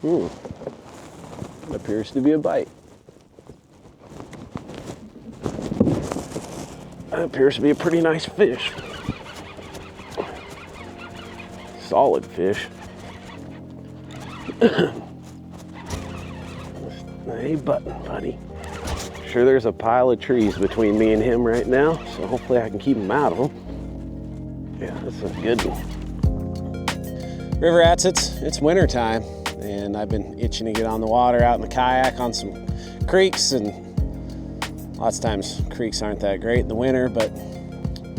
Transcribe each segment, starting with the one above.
It appears to be a bite. That appears to be a pretty nice fish. Solid fish. Hey, buddy. Sure, there's a pile of trees between me and him right now, so hopefully I can keep him out of them. Yeah, this is a good one. River rats, it's winter time, and I've been itching to get on the water out in the kayak on some creeks, and lots of times creeks aren't that great in the winter, but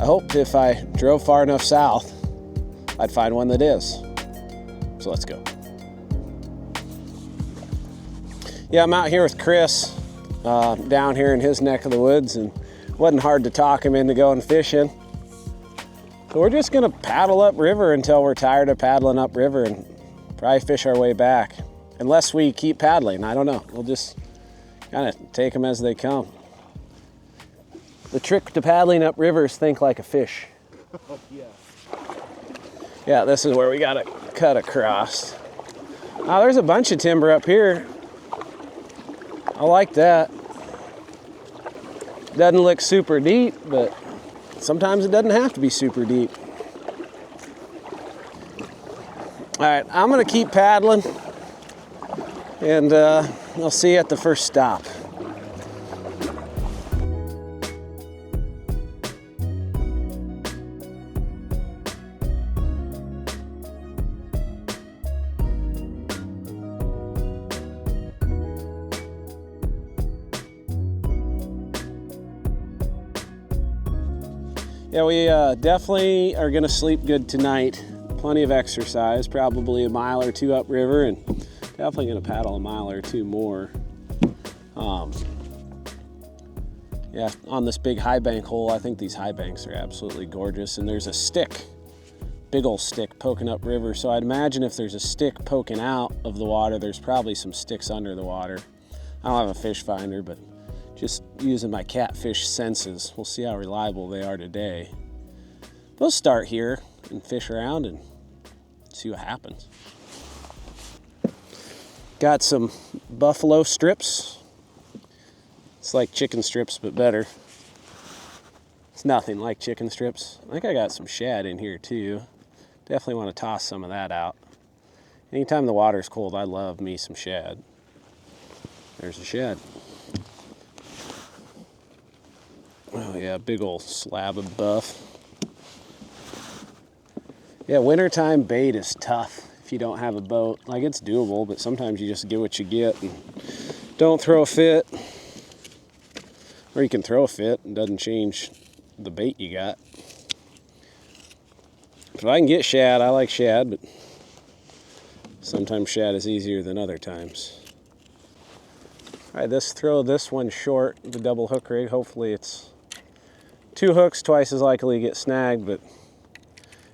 I hoped if I drove far enough south, I'd find one that is. So let's go. Yeah, I'm out here with Chris, down here in his neck of the woods, and it wasn't hard to talk him into going fishing. So we're just gonna paddle upriver until we're tired of paddling upriver and probably fish our way back. Unless we keep paddling, I don't know. We'll just kind of take them as they come. The trick to paddling upriver is think like a fish. Oh, yeah. Yeah, this is where we gotta cut across. Oh, there's a bunch of timber up here. I like that. Doesn't look super deep, but sometimes it doesn't have to be super deep. All right, I'm gonna keep paddling, and I'll see you at the first stop. Yeah, we definitely are gonna sleep good tonight. Plenty of exercise, probably a mile or two upriver, and definitely gonna paddle a mile or two more. Yeah, on this big high bank hole, I think these high banks are absolutely gorgeous, and there's a stick, big old stick poking up river, so I'd imagine if there's a stick poking out of the water, there's probably some sticks under the water. I don't have a fish finder, but just using my catfish senses. We'll see how reliable they are today. We'll start here and fish around and see what happens. Got some buffalo strips. It's like chicken strips, but better. It's nothing like chicken strips. I think I got some shad in here too. Definitely want to toss some of that out. Anytime the water's cold, I love me some shad. There's the shad. Oh yeah, big old slab of buff. Yeah, wintertime bait is tough if you don't have a boat. Like, it's doable, but sometimes you just get what you get and don't throw a fit. Or you can throw a fit and it doesn't change the bait you got. If I can get shad, I like shad, but sometimes shad is easier than other times. All right, throw this one short, the double hook rig. Hopefully it's 2 hooks, twice as likely to get snagged, but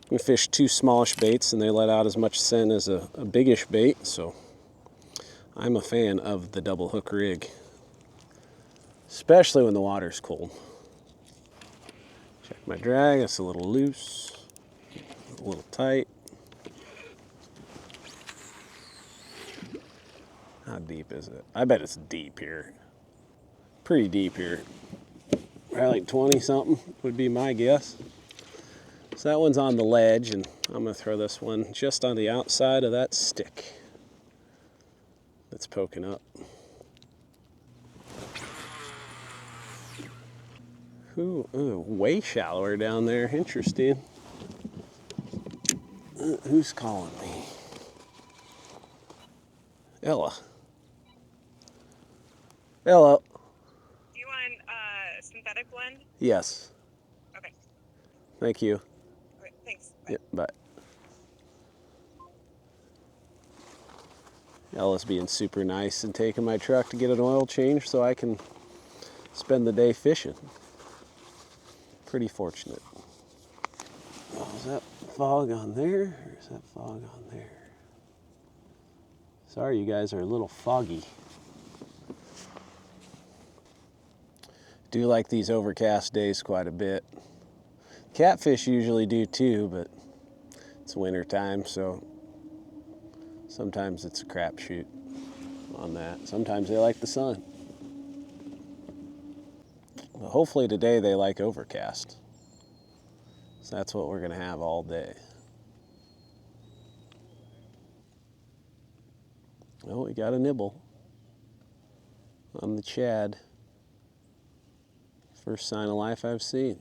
we fish 2 smallish baits and they let out as much scent as a biggish bait, so I'm a fan of the double hook rig, especially when the water's cold. Check my drag, it's a little loose, a little tight. How deep is it? I bet it's deep here. Pretty deep here. Probably like 20 something would be my guess. So that one's on the ledge, and I'm gonna throw this one just on the outside of that stick that's poking up. Ooh, way shallower down there. Interesting. Who's calling me? Ella. Hello. Do you want a synthetic blend? Yes. Okay. Thank you. Okay, thanks. Bye. Yep, bye. Ella's being super nice and taking my truck to get an oil change so I can spend the day fishing. Pretty fortunate. Oh, is that fog on there, or is that fog on there? Sorry, you guys are a little foggy. Do like these overcast days quite a bit. Catfish usually do too, but it's winter time, so Sometimes it's a crapshoot on that. Sometimes they like the sun. But hopefully today they like overcast. So that's what we're gonna have all day. Well, we got a nibble on the Chad. First sign of life I've seen.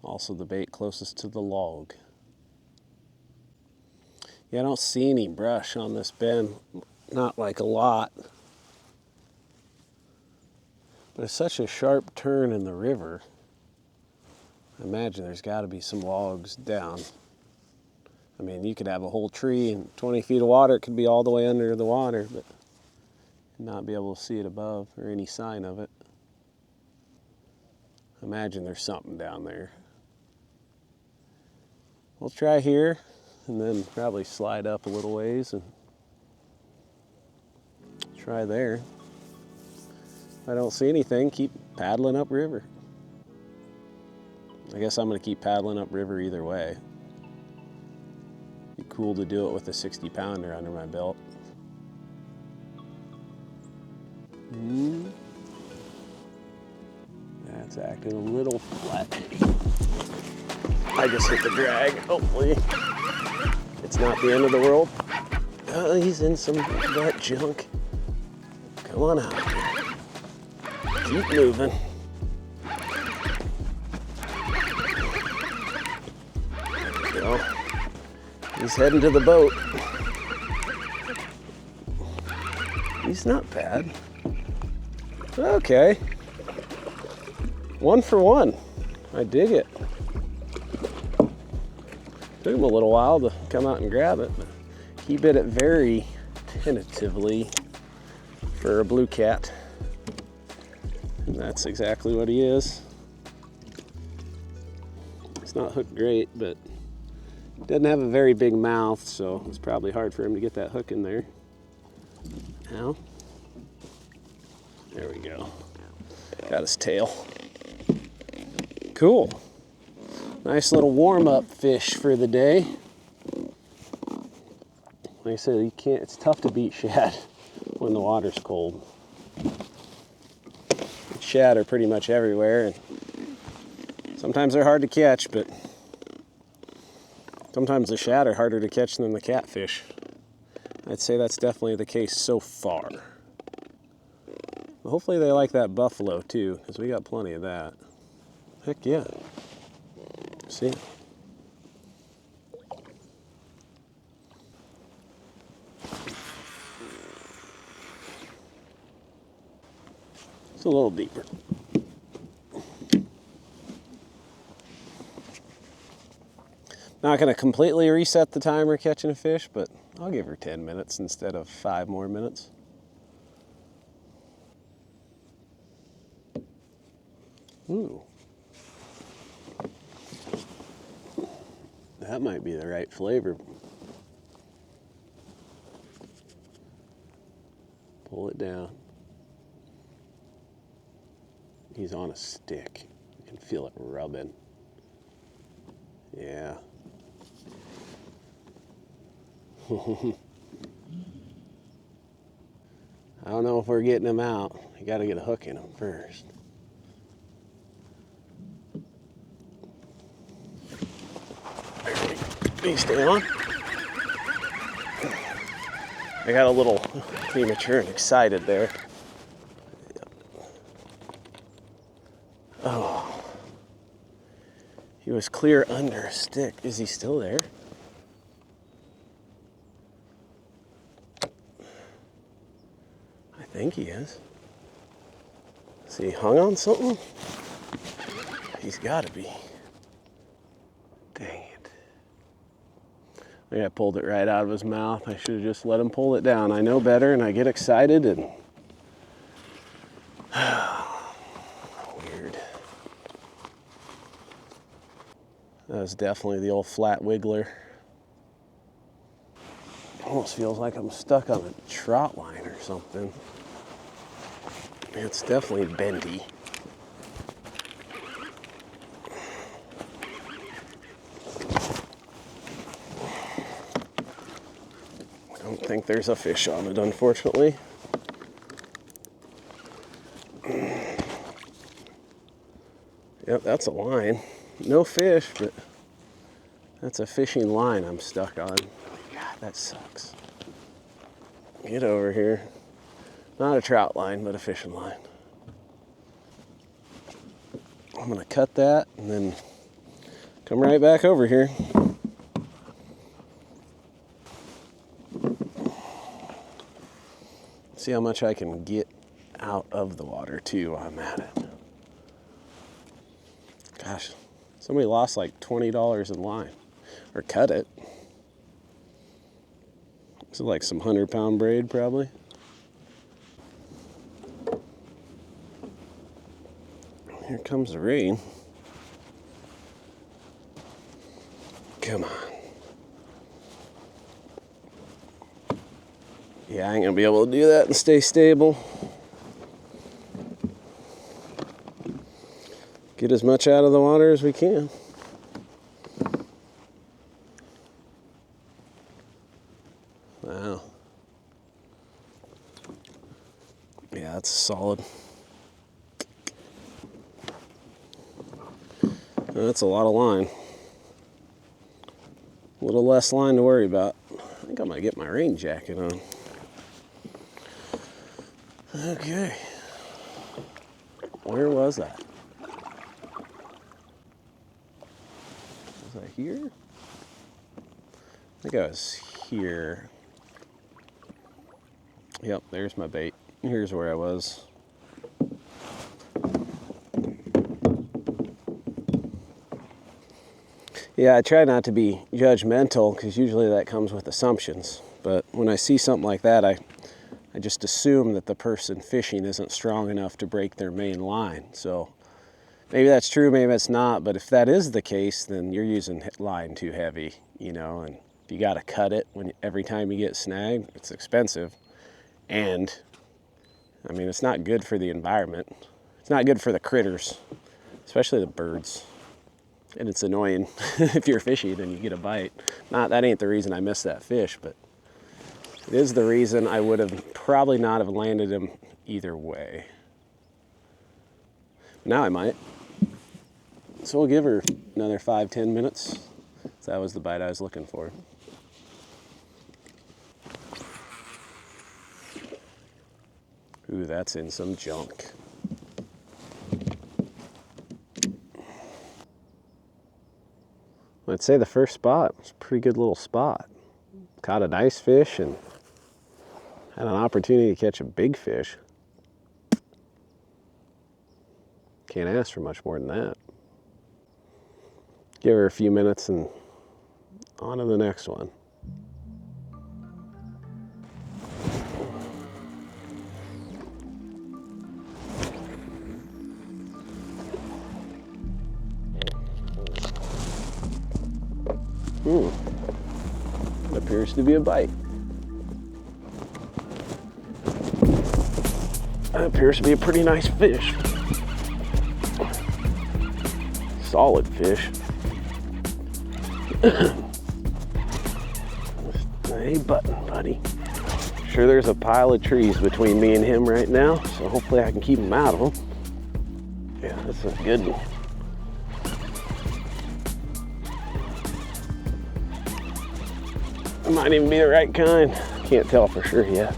Also the bait closest to the log. Yeah, I don't see any brush on this bend. Not like a lot. But it's such a sharp turn in the river. I imagine there's got to be some logs down. I mean, you could have a whole tree and 20 feet of water. It could be all the way under the water, but not be able to see it above or any sign of it. I imagine there's something down there. We'll try here and then probably slide up a little ways and try there. If I don't see anything, keep paddling upriver. I guess I'm going to keep paddling upriver either way. Be cool to do it with a 60-pounder under my belt. That's acting a little flat-heady. I just hit the drag. Hopefully it's not the end of the world. Oh, he's in some wet junk. Come on out here. Keep moving. There we go. He's heading to the boat. He's not bad. Okay. 1 for 1. I dig it. Took him a little while to come out and grab it, but he bit it very tentatively for a blue cat. And that's exactly what he is. It's not hooked great, but doesn't have a very big mouth, so it's probably hard for him to get that hook in there. Now, there we go. Got his tail. Cool. Nice little warm-up fish for the day. Like I said, it's tough to beat shad when the water's cold. Shad are pretty much everywhere, and sometimes they're hard to catch, but sometimes the shad are harder to catch than the catfish. I'd say that's definitely the case so far. But hopefully they like that buffalo too, because we got plenty of that. Heck yeah. See? It's a little deeper. Not going to completely reset the timer catching a fish, but I'll give her 10 minutes instead of 5 more minutes. Ooh. That might be the right flavor. Pull it down. He's on a stick. You can feel it rubbing. Yeah. I don't know if we're getting him out. You got to get a hook in him first. Please stay on. I got a little premature and excited there. Oh. He was clear under a stick. Is he still there? I think he is. Is he hung on something? He's got to be. Dang it. I think I pulled it right out of his mouth. I should have just let him pull it down. I know better and I get excited and... Weird. That was definitely the old flat wiggler. Almost feels like I'm stuck on a trot line or something. It's definitely bendy. think there's a fish on it, unfortunately. Yep, that's a line. No fish, but that's a fishing line I'm stuck on. God, that sucks. Get over here. Not a trout line, but a fishing line. I'm gonna cut that and then come right back over here. See how much I can get out of the water too while I'm at it. Gosh, somebody lost like $20 in line, or cut it. This is like some 100-pound braid probably. Here comes the rain. Come on. Yeah, I ain't gonna be able to do that and stay stable. Get as much out of the water as we can. Wow. Yeah, that's solid. That's a lot of line. A little less line to worry about. I think I might get my rain jacket on. Okay. Where was that? Was I here? I think I was here. Yep, there's my bait. Here's where I was. Yeah, I try not to be judgmental because usually that comes with assumptions. But when I see something like that, I just assume that the person fishing isn't strong enough to break their main line. So maybe that's true, maybe it's not. But if that is the case, then you're using line too heavy, you know. And if you got to cut it every time you get snagged, it's expensive. And I mean, it's not good for the environment. It's not good for the critters, especially the birds. And it's annoying if you're fishing and you get a bite. That ain't the reason I missed that fish, but it is the reason I would have probably not have landed him either way. Now I might. So we'll give her another 5-10 minutes. That was the bite I was looking for. Ooh, that's in some junk. I'd say the first spot was a pretty good little spot. Caught a nice fish and had an opportunity to catch a big fish. Can't ask for much more than that. Give her a few minutes and on to the next one. Appears to be a bite. That appears to be a pretty nice fish. Solid fish. Hey, button, buddy. Sure, there's a pile of trees between me and him right now, so hopefully I can keep him out of them. Yeah, that's a good one. Might even be the right kind. Can't tell for sure yet.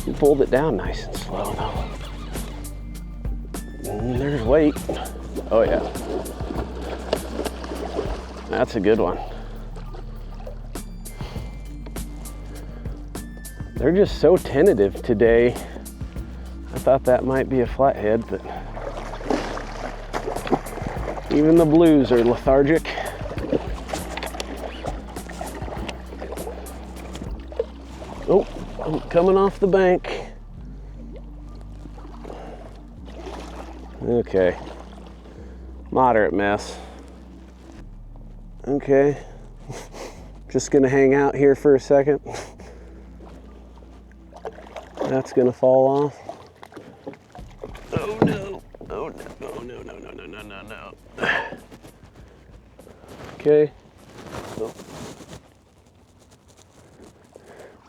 He pulled it down nice and slow though. There's weight. Oh yeah. That's a good one. They're just so tentative today. I thought that might be a flathead, but even the blues are lethargic. Oh, I'm coming off the bank. Okay. Moderate mess. Okay. Just gonna hang out here for a second. That's gonna fall off. Oh no. Oh no. Oh no, no, no, no, no, no, no. Okay. Oh.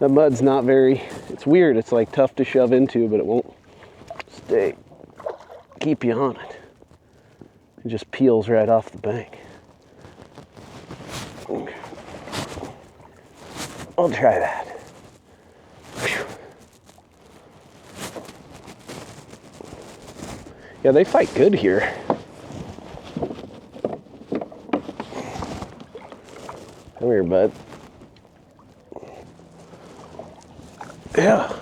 That mud's not very, it's weird. It's like tough to shove into, but it won't stay, keep you on it. It just peels right off the bank. I'll try that. Whew. Yeah, they fight good here. Come here, bud. Yeah.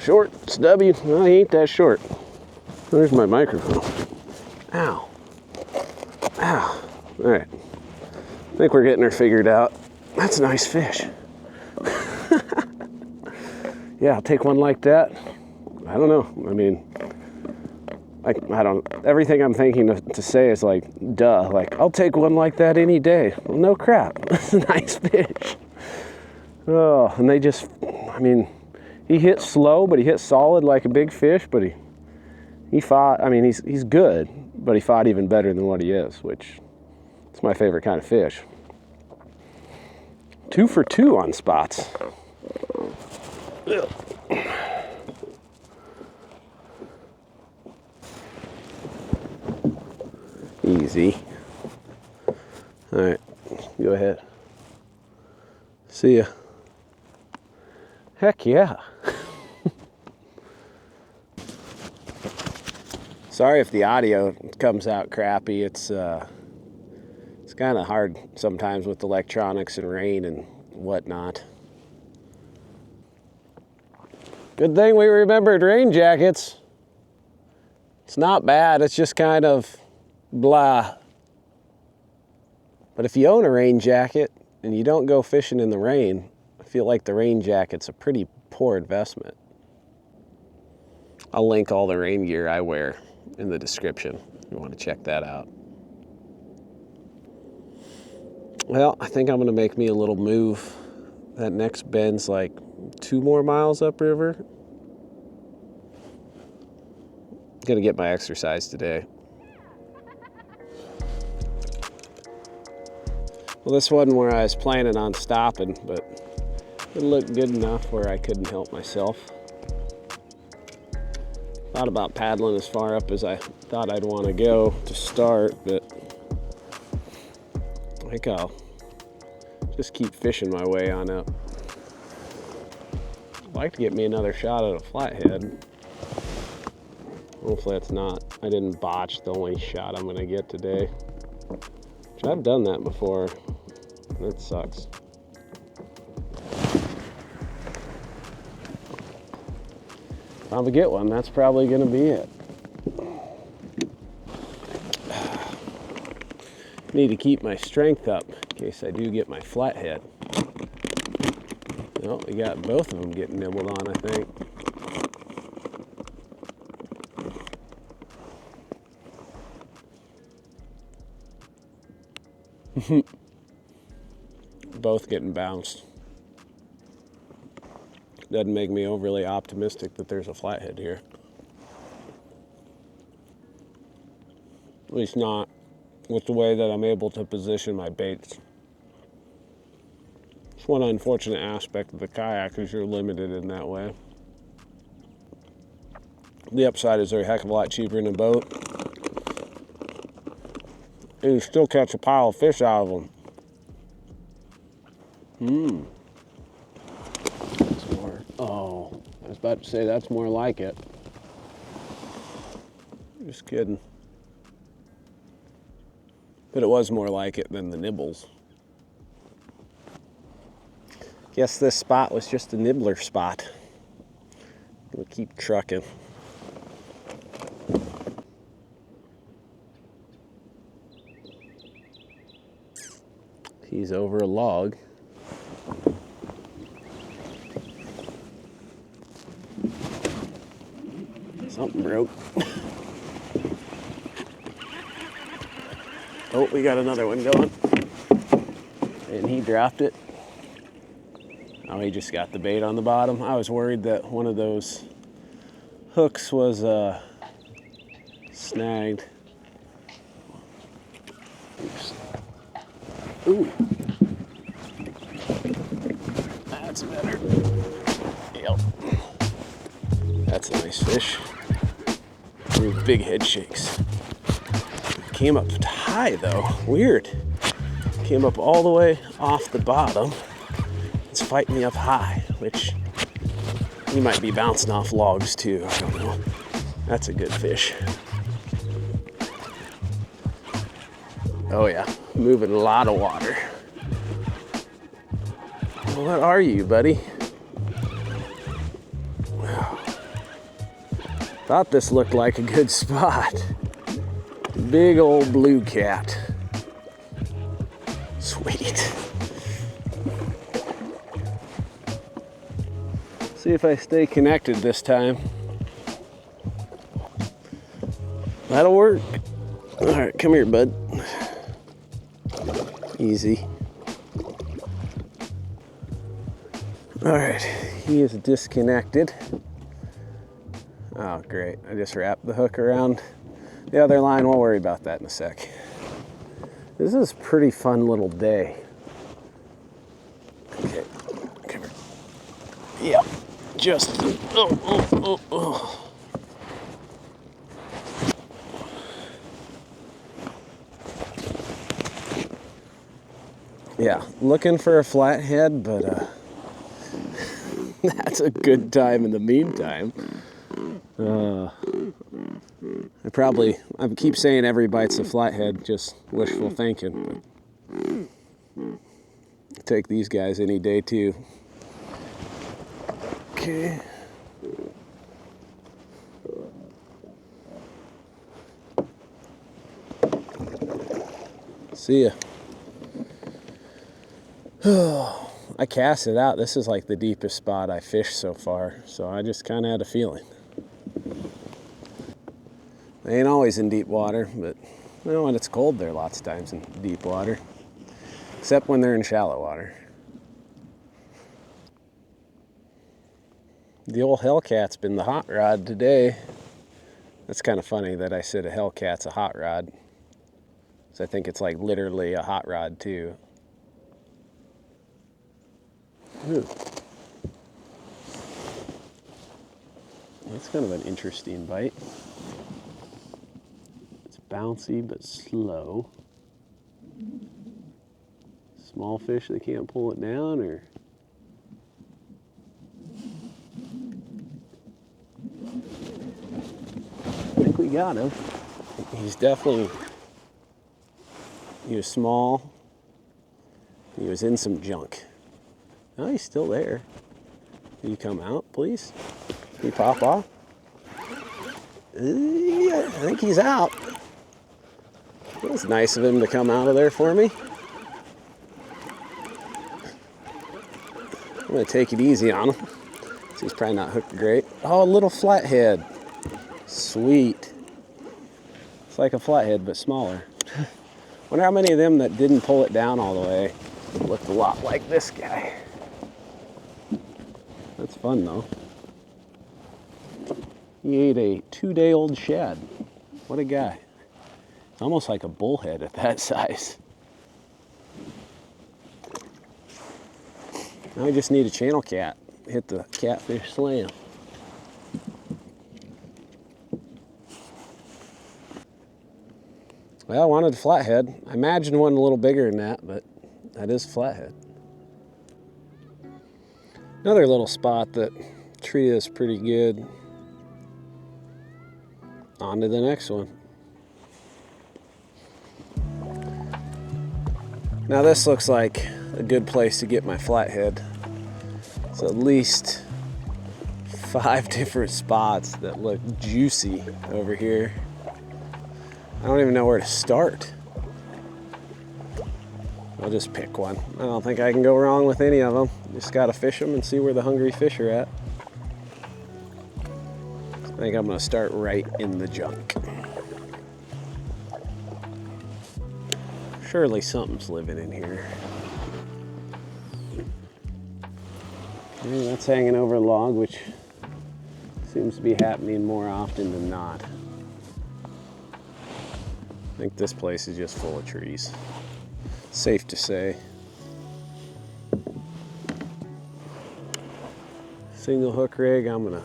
Short, stubby. Well, he ain't that short. There's my microphone. Ow. Ow. All right. I think we're getting her figured out. That's a nice fish. Yeah, I'll take one like that. I don't know. I mean, I don't, everything I'm thinking to say is like, duh, like, I'll take one like that any day. Well, no crap. That's a nice fish. Oh, and they just, I mean, he hit slow, but he hit solid like a big fish, but he fought, I mean, he's good, but he fought even better than what he is, which is my favorite kind of fish. 2 for 2 on spots. Easy. All right, go ahead. See ya. Heck yeah. Sorry if the audio comes out crappy. It's kind of hard sometimes with electronics and rain and whatnot. Good thing we remembered rain jackets. It's not bad, it's just kind of blah. But if you own a rain jacket and you don't go fishing in the rain, I feel like the rain jacket's a pretty poor investment. I'll link all the rain gear I wear in the description if you want to check that out. Well, I think I'm going to make me a little move. That next bend's like 2 more miles upriver. Gonna get my exercise today. Well, this wasn't where I was planning on stopping, but it looked good enough where I couldn't help myself. Thought about paddling as far up as I thought I'd want to go to start, but I think I'll just keep fishing my way on up. I'd like to get me another shot at a flathead. Hopefully that's not, I didn't botch the only shot I'm gonna get today. Which I've done that before. That sucks. If I'm gonna get one, that's probably gonna be it. Need to keep my strength up in case I do get my flathead. Well, we got both of them getting nibbled on, I think. Both getting bounced. Doesn't make me overly optimistic that there's a flathead here. At least not with the way that I'm able to position my baits. It's one unfortunate aspect of the kayak is you're limited in that way. The upside is they're a heck of a lot cheaper than a boat. And you still catch a pile of fish out of them. That's more, oh, I was about to say that's more like it. Just kidding. But it was more like it than the nibbles. Guess this spot was just a nibbler spot. We'll keep trucking. He's over a log. Something broke. Oh, we got another one going. And he dropped it. Oh, he just got the bait on the bottom. I was worried that one of those hooks was snagged. Oops. Ooh. That's better. Yep. That's a nice fish. Ooh, big head shakes. Came up high though. Weird. Came up all the way off the bottom. It's fighting me up high, which he might be bouncing off logs too. I don't know. That's a good fish. Oh yeah, moving a lot of water. What are you, buddy? Wow. Thought this looked like a good spot. Big old blue cat. Sweet. See if I stay connected this time. That'll work. All right, come here, bud. Easy. All right, he is disconnected. Oh, great. I just wrapped the hook around the other line. We'll worry about that in a sec. This is a pretty fun little day. Okay, come here. Yeah, just, oh. Yeah, looking for a flathead, but that's a good time in the meantime. I keep saying every bite's a flathead, just wishful thinking. But take these guys any day too. Okay. See ya. I cast it out. This is like the deepest spot I fished so far, so I just kind of had a feeling. They ain't always in deep water, but you know, when it's cold, they're lots of times in deep water, except when they're in shallow water. The old Hellcat's been the hot rod today. That's kind of funny that I said a Hellcat's a hot rod, so I think it's like literally a hot rod too. Ooh. That's kind of an interesting bite. It's bouncy but slow. Small fish that can't pull it down, or I think we got him. He's definitely, he was small. He was in some junk. Oh, he's still there. Can you come out, please? Can you pop off? Yeah, I think he's out. It was nice of him to come out of there for me. I'm gonna take it easy on him. So he's probably not hooked great. Oh, a little flathead. Sweet. It's like a flathead, but smaller. Wonder how many of them that didn't pull it down all the way looked a lot like this guy. That's fun though. He ate a 2-day-old shad. What a guy. It's almost like a bullhead at that size. Now I just need a channel cat. Hit the catfish slam. Well, I wanted a flathead. I imagined one a little bigger than that, but that is a flathead. Another little spot that treated us pretty good. On to the next one. Now this looks like a good place to get my flathead. It's at least 5 different spots that look juicy over here. I don't even know where to start. I'll just pick one. I don't think I can go wrong with any of them. Just gotta fish them and see where the hungry fish are at. I think I'm gonna start right in the junk. Surely something's living in here. That's hanging over a log, which seems to be happening more often than not. I think this place is just full of trees. Safe to say. single hook rig, I'm gonna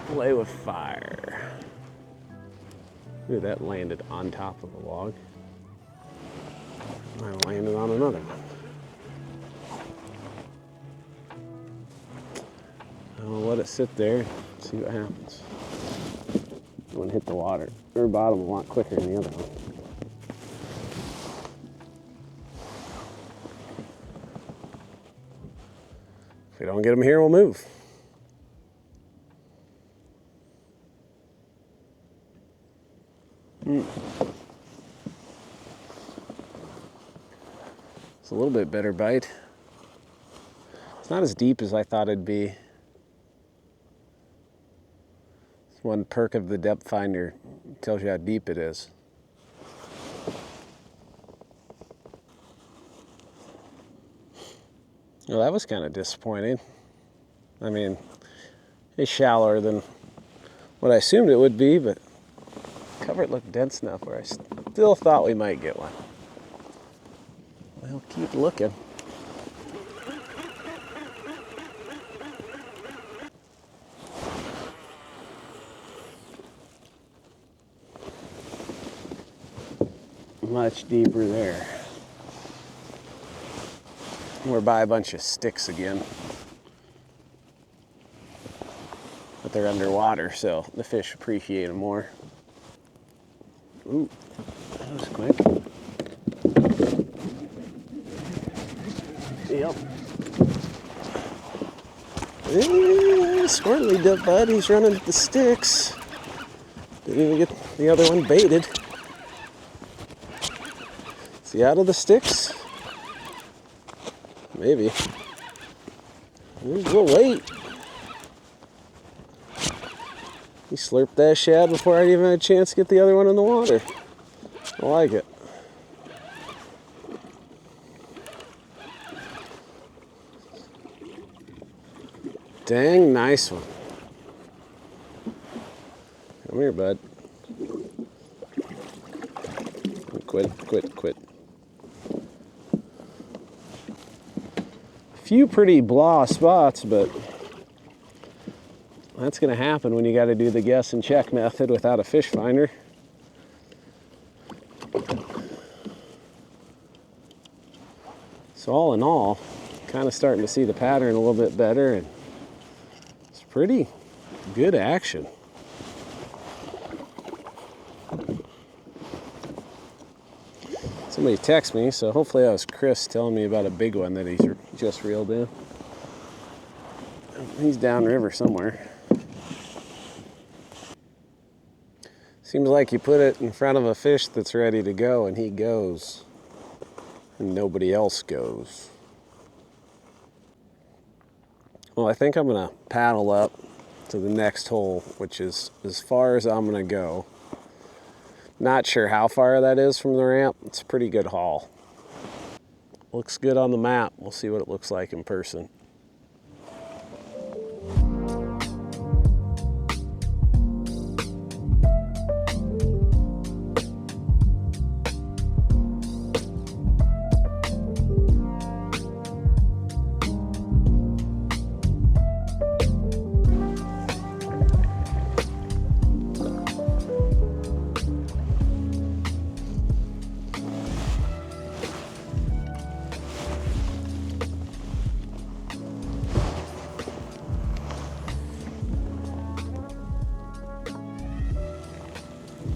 play with fire. Ooh, that landed on top of a log. I landed on another one. I'll let it sit there and see what happens. One hit the water or bottom a lot quicker than the other one. If we don't get them here, we'll move. It's a little bit better bite. It's not as deep as I thought it'd be. It's one perk of the depth finder. It tells you how deep it is. Well, that was kind of disappointing. I mean, it's shallower than what I assumed it would be, but the cover looked dense enough where I still thought we might get one. We'll keep looking. Much deeper there. We're by a bunch of sticks again. But they're underwater, so the fish appreciate them more. Ooh, that was quick. Yep. Smartly dip, bud. He's running at the sticks. Didn't even get the other one baited. Is he out of the sticks? Maybe. We'll wait. He slurped that shad before I even had a chance to get the other one in the water. I like it. Dang, nice one. Come here, bud. Quit. Few pretty blah spots, but that's gonna happen when you gotta do the guess and check method without a fish finder. So all in all, kind of starting to see the pattern a little bit better, and it's pretty good action. Somebody texted me, so hopefully that was Chris telling me about a big one that he's just reeled in. He's downriver somewhere. Seems like you put it in front of a fish that's ready to go and he goes, and nobody else goes. Well, I think I'm gonna paddle up to the next hole, which is as far as I'm gonna go. Not sure how far that is from the ramp. It's a pretty good haul. Looks good on the map. We'll see what it looks like in person.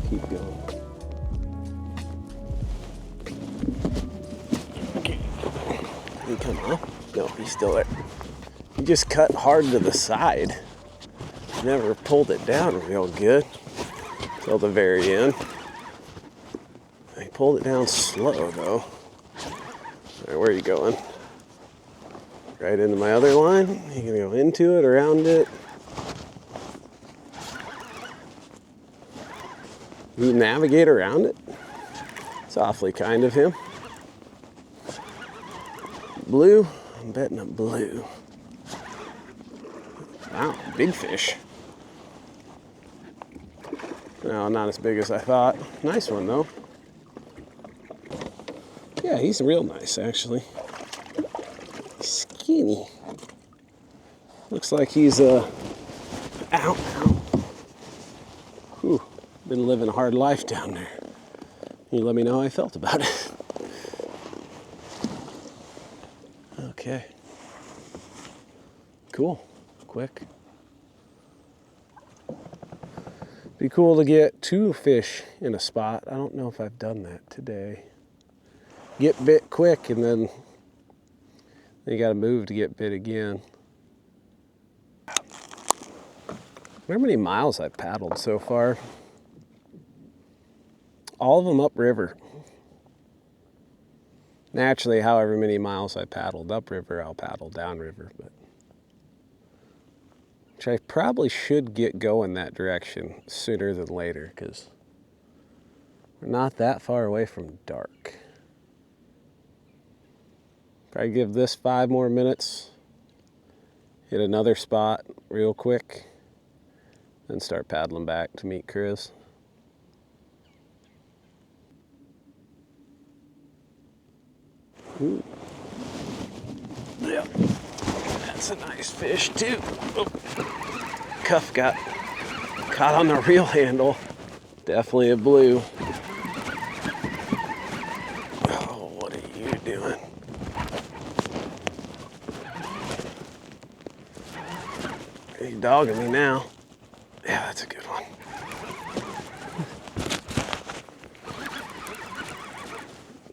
Keep going. Okay. Did he come off? No, he's still there. He just cut hard to the side. Never pulled it down real good till the very end. He pulled it down slow though. All right, where are you going? Right into my other line? You gonna go into it, around it? You navigate around it? It's awfully kind of him. Blue? I'm betting a blue. Wow, big fish. No, not as big as I thought. Nice one though. Yeah, he's real nice actually. Skinny. Looks like he's ow, ow. Whew, been living a hard life down there. You let me know how I felt about it. Okay. Cool. Quick. Be cool to get 2 fish in a spot. I don't know if I've done that today. Get bit quick and then you gotta move to get bit again. I wonder how many miles I've paddled so far. All of them upriver. Naturally, however many miles I paddled upriver, I'll paddle downriver, but which I probably should get going that direction sooner than later because we're not that far away from dark. Probably give this 5 more minutes, hit another spot real quick, then start paddling back to meet Chris. Ooh. Yeah, that's a nice fish too. Oh. Cuff got caught on the reel handle. Definitely a blue. Oh, what are you doing? He's dogging me now. Yeah, that's a good one.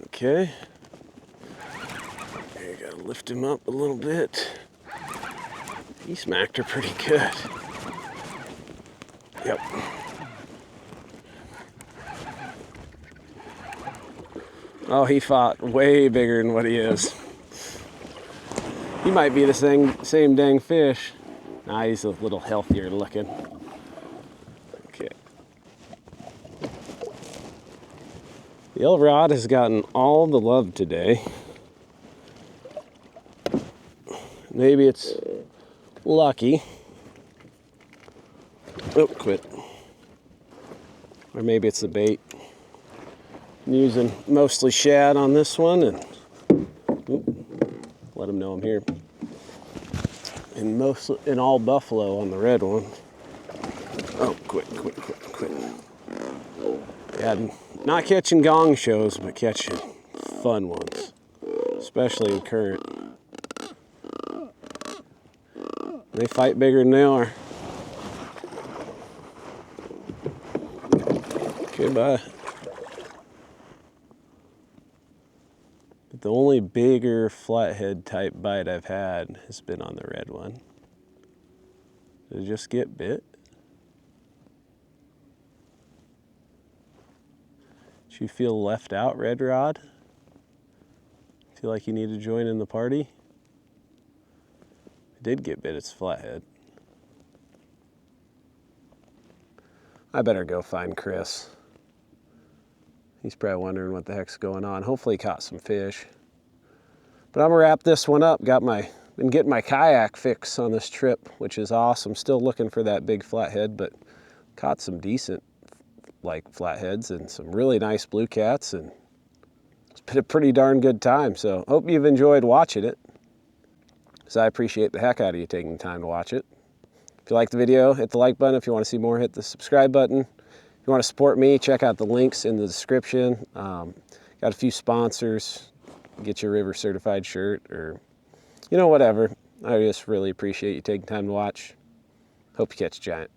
Okay. You gotta lift him up a little bit. He smacked her pretty good. Yep. Oh, he fought way bigger than what he is. He might be the same dang fish. Nah, he's a little healthier looking. Okay. The yellow rod has gotten all the love today. Maybe it's lucky. Oh, quit. Or maybe it's the bait. I'm using mostly shad on this one, and let them know I'm here. And all buffalo on the red one. Oh, quit. Yeah, not catching gong shows, but catching fun ones, especially in current. They fight bigger than they are. Okay, bye. The only bigger flathead type bite I've had has been on the red one. Did it just get bit? Did you feel left out, Red Rod? Feel like you need to join in the party? It did get bit, it's flathead. I better go find Chris. He's probably wondering what the heck's going on. Hopefully he caught some fish. But I'm gonna wrap this one up. Been getting my kayak fix on this trip, which is awesome. Still looking for that big flathead, but caught some decent flatheads and some really nice blue cats, and it's been a pretty darn good time. So hope you've enjoyed watching it, because I appreciate the heck out of you taking the time to watch it. If you like the video, hit the like button. If you want to see more, hit the subscribe button. If you want to support me, check out the links in the description. Got a few sponsors. Get your river certified shirt, or whatever. I just really appreciate you taking time to watch. Hope you catch a giant.